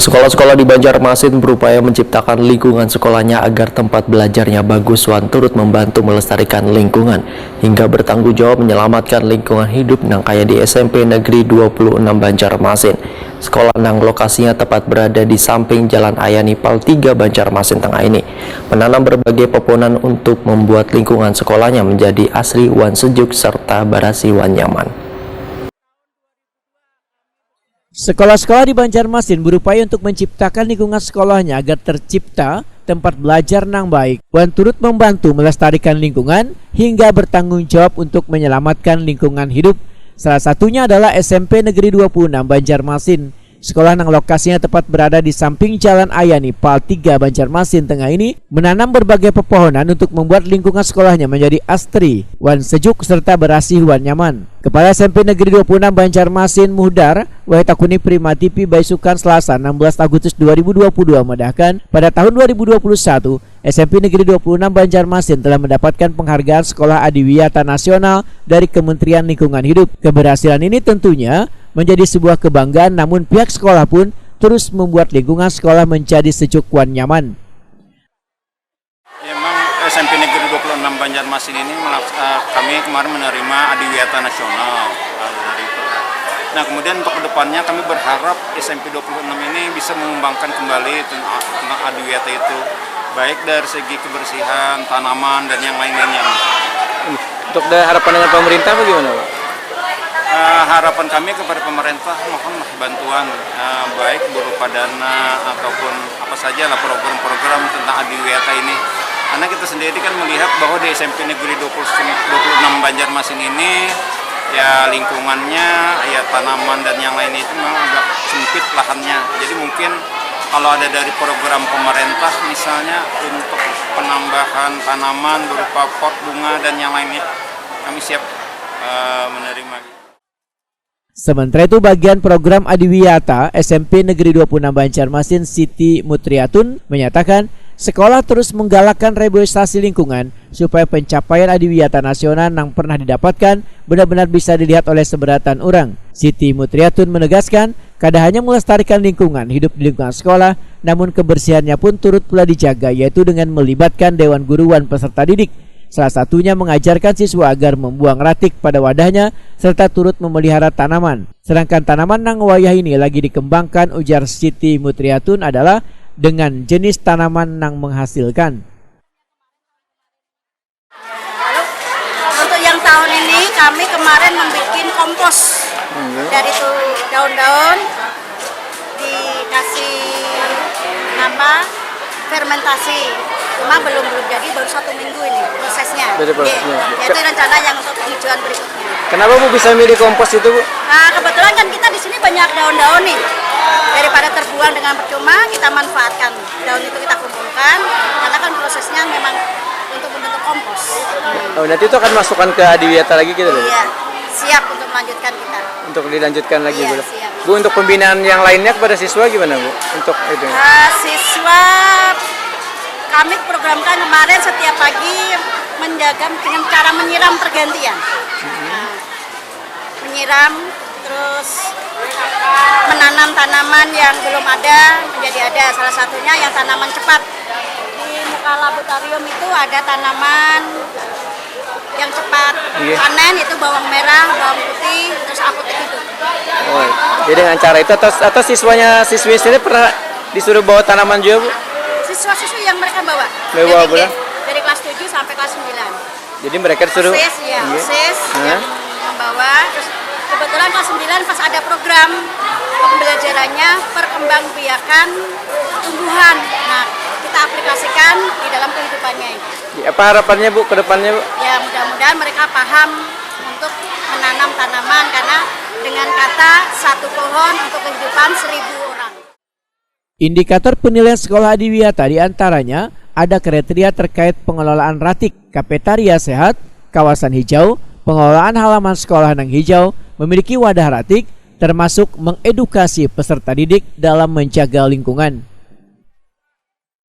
Sekolah-sekolah di Banjarmasin berupaya menciptakan lingkungan sekolahnya agar tempat belajarnya bagus dan turut membantu melestarikan lingkungan hingga bertanggung jawab menyelamatkan lingkungan hidup nang kaya di SMP Negeri 26 Banjarmasin. Sekolah nang lokasinya tepat berada di samping Jalan Ayani Pal 3 Banjarmasin Tengah ini menanam berbagai pepohonan untuk membuat lingkungan sekolahnya menjadi asri wan sejuk serta barasi wan nyaman. Sekolah-sekolah di Banjarmasin berupaya untuk menciptakan lingkungan sekolahnya agar tercipta tempat belajar nang baik dan turut membantu melestarikan lingkungan hingga bertanggung jawab untuk menyelamatkan lingkungan hidup. Salah satunya adalah SMP Negeri 26 Banjarmasin. Sekolah nang lokasinya tepat berada di samping Jalan Ayani Pal 3 Banjarmasin Tengah ini menanam berbagai pepohonan untuk membuat lingkungan sekolahnya menjadi asri, wan sejuk serta berasih wan nyaman. Kepala SMP Negeri 26 Banjarmasin Muhdar Wahitakuni Primatipi Baisukan Selasa 16 Agustus 2022 medahkan pada tahun 2021 SMP Negeri 26 Banjarmasin telah mendapatkan penghargaan Sekolah Adiwiyata Nasional dari Kementerian Lingkungan Hidup. Keberhasilan ini tentunya menjadi sebuah kebanggaan, namun pihak sekolah pun terus membuat lingkungan sekolah menjadi sejuk wan nyaman. Memang SMP Negeri 26 Banjarmasin ini kami kemarin menerima Adiwiyata Nasional. Nah, kemudian untuk kedepannya kami berharap SMP 26 ini bisa mengembangkan kembali tentang Adiwiyata itu, baik dari segi kebersihan, tanaman, dan yang lain-lainnya. Untuk harapan dengan pemerintah bagaimana, Pak? Harapan kami kepada pemerintah mohonlah bantuan, baik berupa dana ataupun apa saja lah program-program tentang Adiwiyata ini. Karena kita sendiri kan melihat bahwa di SMP Negeri 26 Banjarmasin ini ya lingkungannya, ya tanaman dan yang lain itu memang agak sempit lahannya. Jadi mungkin kalau ada dari program pemerintah misalnya untuk penambahan tanaman berupa pot bunga dan yang lainnya, kami siap menerima. Sementara itu bagian program Adiwiyata SMP Negeri 26 Banjarmasin Siti Mutriatun menyatakan sekolah terus menggalakkan reboisasi lingkungan supaya pencapaian Adiwiyata Nasional yang pernah didapatkan benar-benar bisa dilihat oleh seberatan orang. Siti Mutriatun menegaskan kada hanya melestarikan lingkungan hidup di lingkungan sekolah, namun kebersihannya pun turut pula dijaga, yaitu dengan melibatkan Dewan Guruan peserta didik. Salah satunya mengajarkan siswa agar membuang ratik pada wadahnya serta turut memelihara tanaman. Sedangkan tanaman nang wayah ini lagi dikembangkan, ujar Siti Mutriatun, adalah dengan jenis tanaman nang menghasilkan. Untuk yang tahun ini kami kemarin membuat kompos dari itu daun-daun dikasih fermentasi. Cuma belum jadi, baru 1 minggu ini prosesnya. Itu rencana yang untuk penghijauan berikutnya. Kenapa Bu bisa milih kompos itu, Bu? Nah, kebetulan kan kita di sini banyak daun-daun nih. Daripada terbuang dengan percuma, kita manfaatkan. Daun itu kita kumpulkan, karena kan prosesnya memang untuk membentuk kompos. Oh, nanti itu akan masukkan ke Adiwiyata lagi gitu, Bu? Iya, siap untuk melanjutkan kita. Untuk dilanjutkan lagi, iya, Bu? Siap. Bu, untuk pembinaan yang lainnya kepada siswa gimana, Bu? Untuk itu? Siswa kami programkan kemarin setiap pagi menjaga dengan cara menyiram pergantian. Menyiram, terus menanam tanaman yang belum ada menjadi ada. Salah satunya yang tanaman cepat. Di muka laboratorium itu ada tanaman yang cepat panen, itu bawang merah, bawang putih, terus apotek itu. Oh, jadi dengan cara itu atau siswi sendiri pernah disuruh bawa tanaman juga, Bu? Siswa-siswi yang mereka bawa dari kelas 7 sampai kelas 9. Jadi mereka disuruh OSIS yang membawa. Terus kebetulan kelas 9 pas ada program pembelajarannya perkembangbiakan tumbuhan. Nah, kita aplikasikan di dalam kehidupannya. Apa harapannya, Bu, ke depannya, Bu? Ya, mudah-mudahan mereka paham untuk menanam tanaman, karena dengan kata 1 pohon untuk kehidupan 1000 orang. Indikator penilaian sekolah Adiwiyata diantaranya ada kriteria terkait pengelolaan ratik, kafetaria sehat, kawasan hijau, pengelolaan halaman sekolah yang hijau, memiliki wadah ratik, termasuk mengedukasi peserta didik dalam menjaga lingkungan.